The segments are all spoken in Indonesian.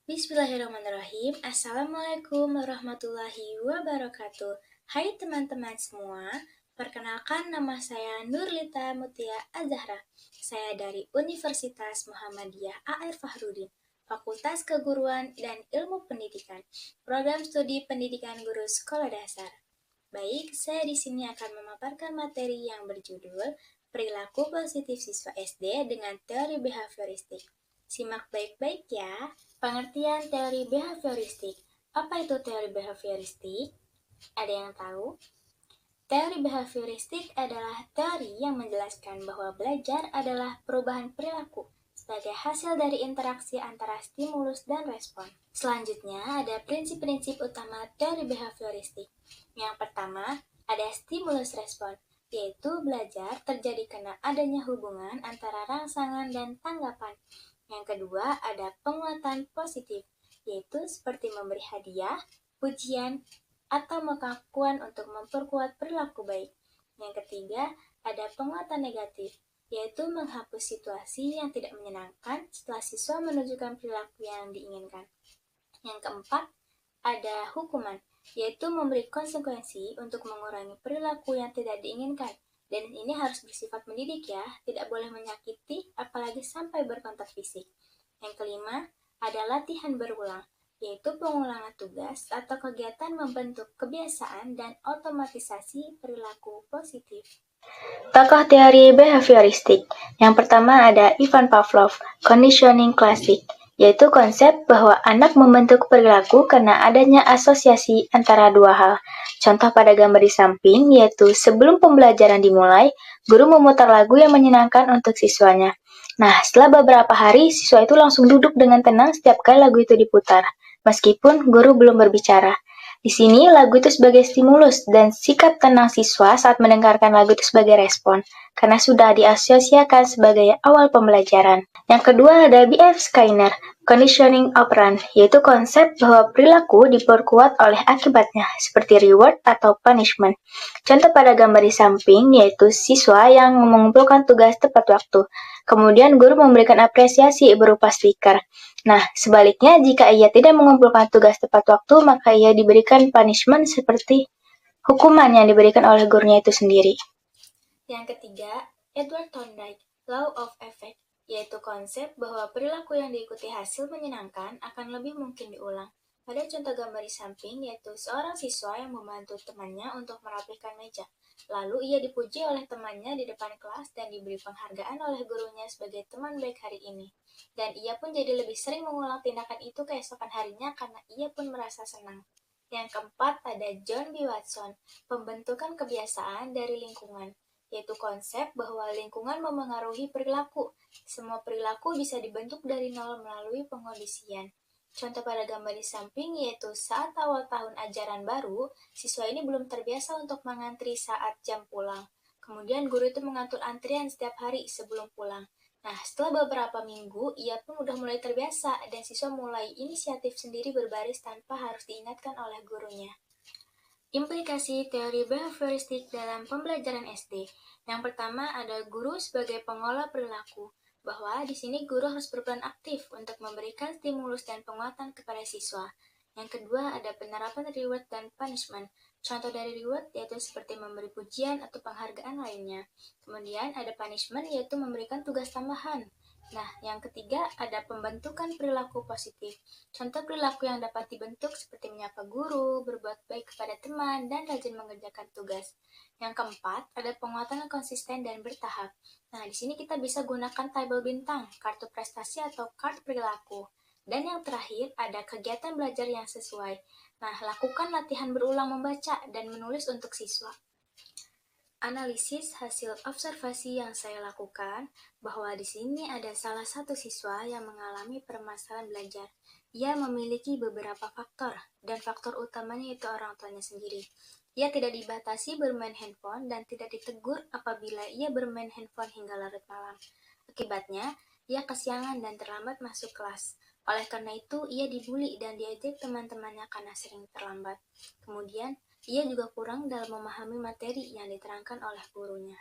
Bismillahirrahmanirrahim. Assalamualaikum warahmatullahi wabarakatuh. Hai teman-teman semua, perkenalkan nama saya Nurlita Mutia Azahra. Saya dari Universitas Muhammadiyah A.R. Fahrudin, Fakultas Keguruan dan Ilmu Pendidikan, Program Studi Pendidikan Guru Sekolah Dasar. Baik, saya di sini akan memaparkan materi yang berjudul Perilaku Positif Siswa SD dengan Teori Behavioristik. Simak baik-baik ya. Pengertian teori behavioristik. Apa itu teori behavioristik? Ada yang tahu? Teori behavioristik adalah teori yang menjelaskan bahwa belajar adalah perubahan perilaku sebagai hasil dari interaksi antara stimulus dan respon. Selanjutnya, ada prinsip-prinsip utama teori behavioristik. Yang pertama, ada stimulus respon, yaitu belajar terjadi karena adanya hubungan antara rangsangan dan tanggapan. Yang kedua, ada penguatan positif, yaitu seperti memberi hadiah, pujian, atau pengakuan untuk memperkuat perilaku baik. Yang ketiga, ada penguatan negatif, yaitu menghapus situasi yang tidak menyenangkan setelah siswa menunjukkan perilaku yang diinginkan. Yang keempat, ada hukuman, yaitu memberi konsekuensi untuk mengurangi perilaku yang tidak diinginkan. Dan ini harus bersifat mendidik ya, tidak boleh menyakiti, apalagi sampai berkontak fisik. Yang kelima, ada latihan berulang, yaitu pengulangan tugas atau kegiatan membentuk kebiasaan dan otomatisasi perilaku positif. Tokoh teori behavioristik. Yang pertama ada Ivan Pavlov, conditioning klasik, yaitu konsep bahwa anak membentuk perilaku karena adanya asosiasi antara dua hal. Contoh pada gambar di samping, yaitu sebelum pembelajaran dimulai, guru memutar lagu yang menyenangkan untuk siswanya. Nah, setelah beberapa hari, siswa itu langsung duduk dengan tenang setiap kali lagu itu diputar, meskipun guru belum berbicara. Di sini, lagu itu sebagai stimulus dan sikap tenang siswa saat mendengarkan lagu itu sebagai respon, karena sudah diasosiasikan sebagai awal pembelajaran. Yang kedua ada B.F. Skinner, conditioning operant, yaitu konsep bahwa perilaku diperkuat oleh akibatnya, seperti reward atau punishment. Contoh pada gambar di samping, yaitu siswa yang mengumpulkan tugas tepat waktu. Kemudian guru memberikan apresiasi berupa stiker. Nah, sebaliknya jika ia tidak mengumpulkan tugas tepat waktu, maka ia diberikan punishment seperti hukuman yang diberikan oleh gurunya itu sendiri. Yang ketiga, Edward Thorndike, Law of Effect, yaitu konsep bahwa perilaku yang diikuti hasil menyenangkan akan lebih mungkin diulang. Pada contoh gambar di samping, yaitu seorang siswa yang membantu temannya untuk merapikan meja. Lalu ia dipuji oleh temannya di depan kelas dan diberi penghargaan oleh gurunya sebagai teman baik hari ini. Dan ia pun jadi lebih sering mengulang tindakan itu keesokan harinya karena ia pun merasa senang. Yang keempat ada John B. Watson, pembentukan kebiasaan dari lingkungan, yaitu konsep bahwa lingkungan memengaruhi perilaku. Semua perilaku bisa dibentuk dari nol melalui pengondisian. Contoh pada gambar di samping yaitu saat awal tahun ajaran baru, siswa ini belum terbiasa untuk mengantri saat jam pulang. Kemudian guru itu mengatur antrian setiap hari sebelum pulang. Nah, setelah beberapa minggu, ia pun udah mulai terbiasa dan siswa mulai inisiatif sendiri berbaris tanpa harus diingatkan oleh gurunya. Implikasi teori behavioristik dalam pembelajaran SD. Yang pertama ada guru sebagai pengolah perilaku, bahwa di sini guru harus berperan aktif untuk memberikan stimulus dan penguatan kepada siswa. Yang kedua ada penerapan reward dan punishment. Contoh dari reward yaitu seperti memberi pujian atau penghargaan lainnya. Kemudian ada punishment yaitu memberikan tugas tambahan. Nah, yang ketiga ada pembentukan perilaku positif. Contoh perilaku yang dapat dibentuk seperti menyapa guru, berbuat baik kepada teman, dan rajin mengerjakan tugas. Yang keempat, ada penguatan yang konsisten dan bertahap. Nah, di sini kita bisa gunakan tabel bintang, kartu prestasi atau kartu perilaku. Dan yang terakhir, ada kegiatan belajar yang sesuai. Nah, lakukan latihan berulang membaca dan menulis untuk siswa. Analisis hasil observasi yang saya lakukan bahwa di sini ada salah satu siswa yang mengalami permasalahan belajar. Ia memiliki beberapa faktor, dan faktor utamanya itu orang tuanya sendiri. Ia tidak dibatasi bermain handphone dan tidak ditegur apabila ia bermain handphone hingga larut malam. Akibatnya, ia kesiangan dan terlambat masuk kelas. Oleh karena itu, ia dibully dan diejek teman-temannya karena sering terlambat. Kemudian, ia juga kurang dalam memahami materi yang diterangkan oleh gurunya.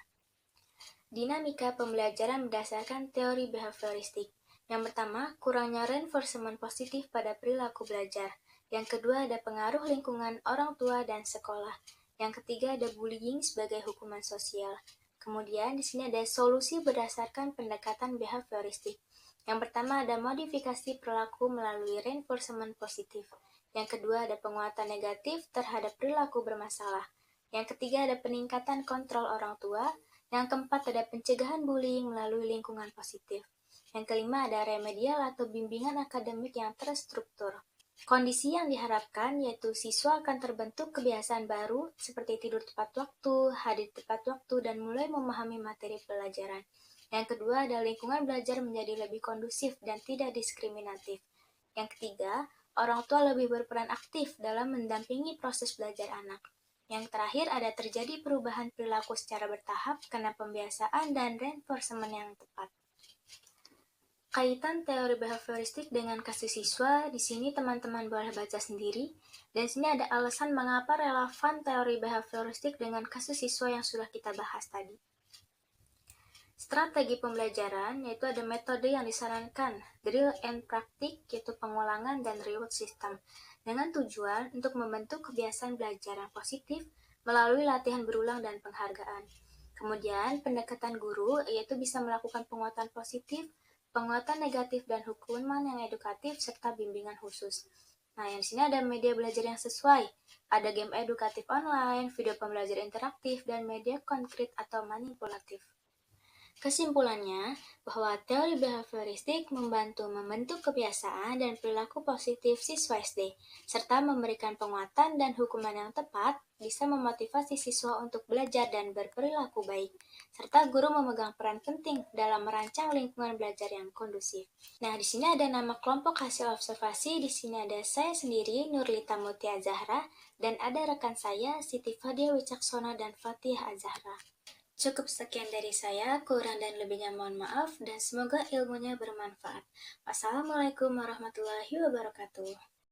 Dinamika pembelajaran berdasarkan teori behavioristik. Yang pertama, kurangnya reinforcement positif pada perilaku belajar. Yang kedua, ada pengaruh lingkungan orang tua dan sekolah. Yang ketiga, ada bullying sebagai hukuman sosial. Kemudian, di sini ada solusi berdasarkan pendekatan behavioristik. Yang pertama, ada modifikasi perilaku melalui reinforcement positif. Yang kedua, ada penguatan negatif terhadap perilaku bermasalah. Yang ketiga, ada peningkatan kontrol orang tua. Yang keempat, ada pencegahan bullying melalui lingkungan positif. Yang kelima, ada remedial atau bimbingan akademik yang terstruktur. Kondisi yang diharapkan yaitu siswa akan terbentuk kebiasaan baru seperti tidur tepat waktu, hadir tepat waktu, dan mulai memahami materi pelajaran. Yang kedua, ada lingkungan belajar menjadi lebih kondusif dan tidak diskriminatif. Yang ketiga, orang tua lebih berperan aktif dalam mendampingi proses belajar anak. Yang terakhir, ada terjadi perubahan perilaku secara bertahap karena pembiasaan dan reinforcement yang tepat. Kaitan teori behavioristik dengan kasus siswa, di sini teman-teman boleh baca sendiri. Dan sini ada alasan mengapa relevan teori behavioristik dengan kasus siswa yang sudah kita bahas tadi. Strategi pembelajaran, yaitu ada metode yang disarankan, drill and practice, yaitu pengulangan dan reward system, dengan tujuan untuk membentuk kebiasaan belajar yang positif melalui latihan berulang dan penghargaan. Kemudian, pendekatan guru, yaitu bisa melakukan penguatan positif, penguatan negatif, dan hukuman yang edukatif, serta bimbingan khusus. Nah, yang di sini ada media belajar yang sesuai. Ada game edukatif online, video pembelajaran interaktif, dan media konkret atau manipulatif. Kesimpulannya, bahwa teori behavioristik membantu membentuk kebiasaan dan perilaku positif siswa SD, serta memberikan penguatan dan hukuman yang tepat, bisa memotivasi siswa untuk belajar dan berperilaku baik, serta guru memegang peran penting dalam merancang lingkungan belajar yang kondusif. Nah, di sini ada nama kelompok hasil observasi, di sini ada saya sendiri, Nurlita Mutia Zahra, dan ada rekan saya, Siti Fadia Wicaksona dan Fatihah Azahra. Cukup sekian dari saya, kurang dan lebihnya mohon maaf, dan semoga ilmunya bermanfaat. Wassalamualaikum warahmatullahi wabarakatuh.